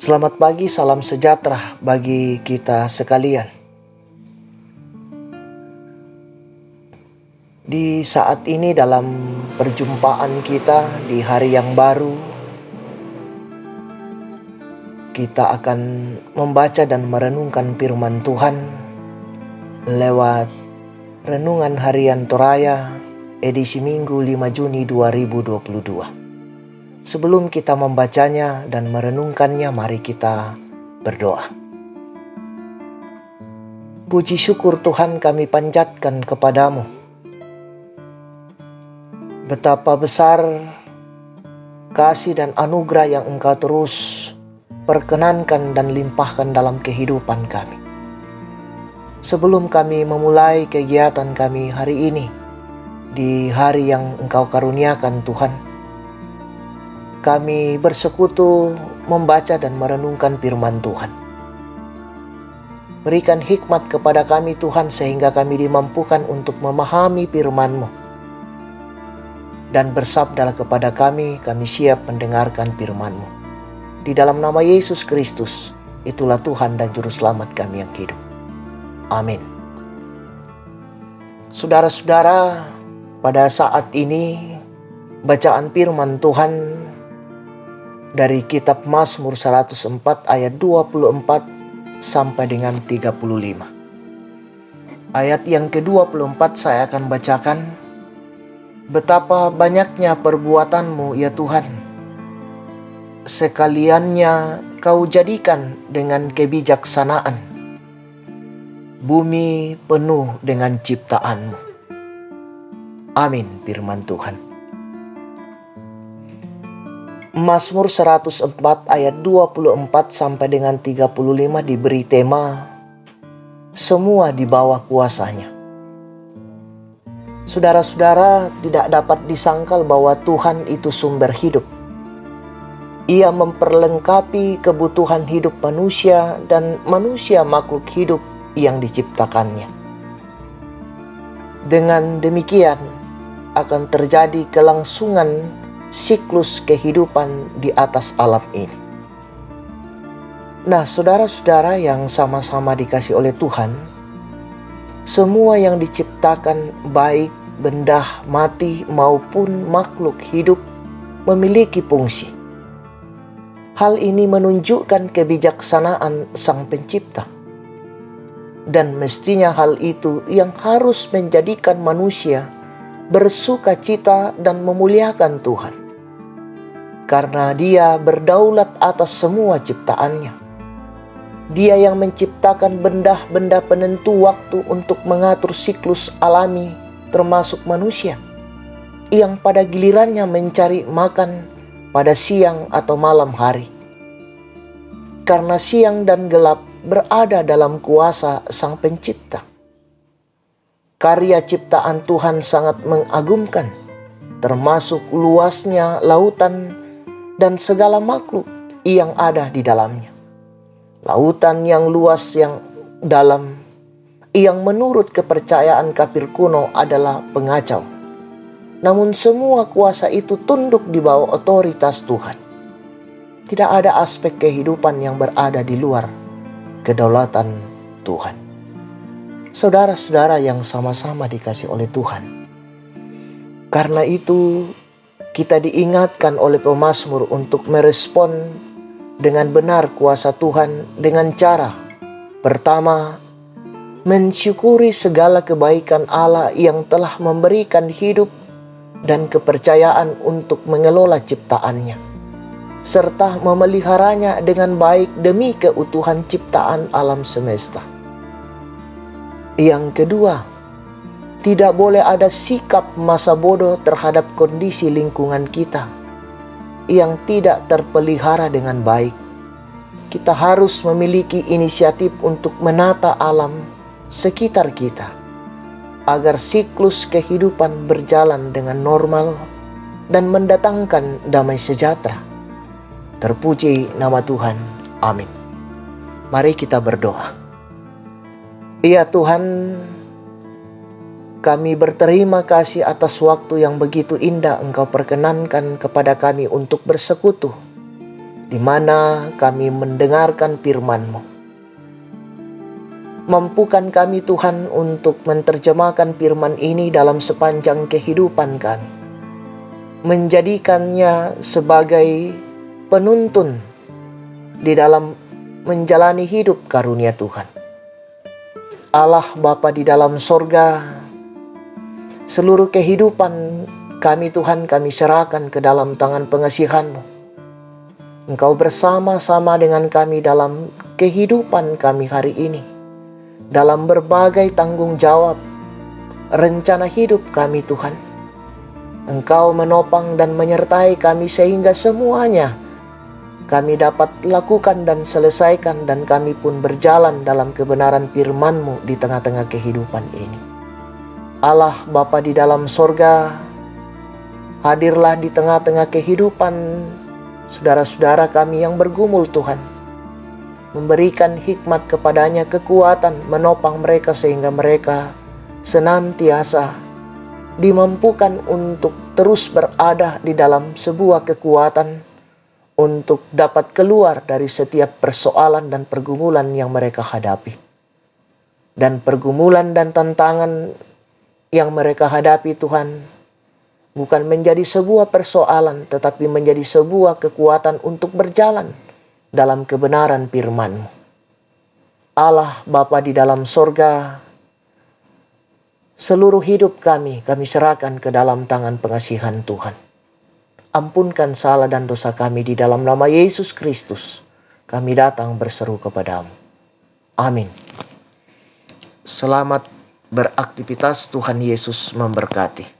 Selamat pagi, salam sejahtera bagi kita sekalian. Di saat ini dalam perjumpaan kita di hari yang baru, kita akan membaca dan merenungkan firman Tuhan lewat Renungan Harian Toraya edisi Minggu 5 Juni 2022. Sebelum kita membacanya dan merenungkannya, mari kita berdoa. Puji syukur Tuhan kami panjatkan kepadamu. Betapa besar kasih dan anugerah yang Engkau terus perkenankan dan limpahkan dalam kehidupan kami. Sebelum kami memulai kegiatan kami hari ini, di hari yang Engkau karuniakan Tuhan, kami bersekutu membaca dan merenungkan firman Tuhan. Berikan hikmat kepada kami Tuhan sehingga kami dimampukan untuk memahami firman-Mu. Dan bersabdalah kepada kami siap mendengarkan firman-Mu. Di dalam nama Yesus Kristus, itulah Tuhan dan Juru Selamat kami yang hidup. Amin. Saudara-saudara, pada saat ini bacaan firman Tuhan dari kitab Mazmur 104 ayat 24 sampai dengan 35. Ayat yang ke-24 saya akan bacakan. Betapa banyaknya perbuatan-Mu ya Tuhan, sekaliannya Kau jadikan dengan kebijaksanaan. Bumi penuh dengan ciptaan-Mu. Amin firman Tuhan. Mazmur 104 ayat 24 sampai dengan 35 diberi tema semua di bawah kuasa-Nya. Saudara-saudara, tidak dapat disangkal bahwa Tuhan itu sumber hidup. Ia memperlengkapi kebutuhan hidup manusia dan manusia makhluk hidup yang diciptakannya. Dengan demikian akan terjadi kelangsungan siklus kehidupan di atas alam ini. Nah, saudara-saudara yang sama-sama dikasih oleh Tuhan, semua yang diciptakan baik benda mati maupun makhluk hidup memiliki fungsi. Hal ini menunjukkan kebijaksanaan Sang Pencipta. Dan mestinya hal itu yang harus menjadikan manusia bersuka cita dan memuliakan Tuhan, karena Dia berdaulat atas semua ciptaannya. Dia yang menciptakan benda-benda penentu waktu untuk mengatur siklus alami, termasuk manusia, yang pada gilirannya mencari makan pada siang atau malam hari. Karena siang dan gelap berada dalam kuasa Sang Pencipta. Karya ciptaan Tuhan sangat mengagumkan, termasuk luasnya lautan dan segala makhluk yang ada di dalamnya. Lautan yang luas yang dalam, yang menurut kepercayaan kafir kuno adalah pengacau. Namun semua kuasa itu tunduk di bawah otoritas Tuhan. Tidak ada aspek kehidupan yang berada di luar kedaulatan Tuhan. Saudara-saudara yang sama-sama dikasih oleh Tuhan, karena itu kita diingatkan oleh pemazmur untuk merespon dengan benar kuasa Tuhan dengan cara pertama, mensyukuri segala kebaikan Allah yang telah memberikan hidup dan kepercayaan untuk mengelola ciptaannya, serta memeliharanya dengan baik demi keutuhan ciptaan alam semesta. Yang kedua, tidak boleh ada sikap masa bodoh terhadap kondisi lingkungan kita yang tidak terpelihara dengan baik. Kita harus memiliki inisiatif untuk menata alam sekitar kita, agar siklus kehidupan berjalan dengan normal dan mendatangkan damai sejahtera. Terpuji nama Tuhan. Amin. Mari kita berdoa. Ya Tuhan, kami berterima kasih atas waktu yang begitu indah Engkau perkenankan kepada kami untuk bersekutu di mana kami mendengarkan firman-Mu. Mampukan kami Tuhan untuk menerjemahkan firman ini dalam sepanjang kehidupan kami. Menjadikannya sebagai penuntun di dalam menjalani hidup karunia Tuhan. Allah Bapa di dalam sorga, seluruh kehidupan kami Tuhan kami serahkan ke dalam tangan pengasihan-Mu. Engkau bersama-sama dengan kami dalam kehidupan kami hari ini. Dalam berbagai tanggung jawab, rencana hidup kami Tuhan. Engkau menopang dan menyertai kami sehingga semuanya kami dapat lakukan dan selesaikan, dan kami pun berjalan dalam kebenaran firman-Mu di tengah-tengah kehidupan ini. Allah Bapa di dalam sorga, hadirlah di tengah-tengah kehidupan saudara-saudara kami yang bergumul Tuhan. Memberikan hikmat kepadanya, kekuatan, menopang mereka sehingga mereka senantiasa dimampukan untuk terus berada di dalam sebuah kekuatan untuk dapat keluar dari setiap persoalan dan pergumulan yang mereka hadapi. Dan pergumulan dan tantangan yang mereka hadapi Tuhan bukan menjadi sebuah persoalan, tetapi menjadi sebuah kekuatan untuk berjalan dalam kebenaran firman-Mu. Allah Bapa di dalam sorga, seluruh hidup kami serahkan ke dalam tangan pengasihan Tuhan. Ampunkan salah dan dosa kami di dalam nama Yesus Kristus. Kami datang berseru kepadamu. Amin. Selamat beraktivitas, Tuhan Yesus memberkati.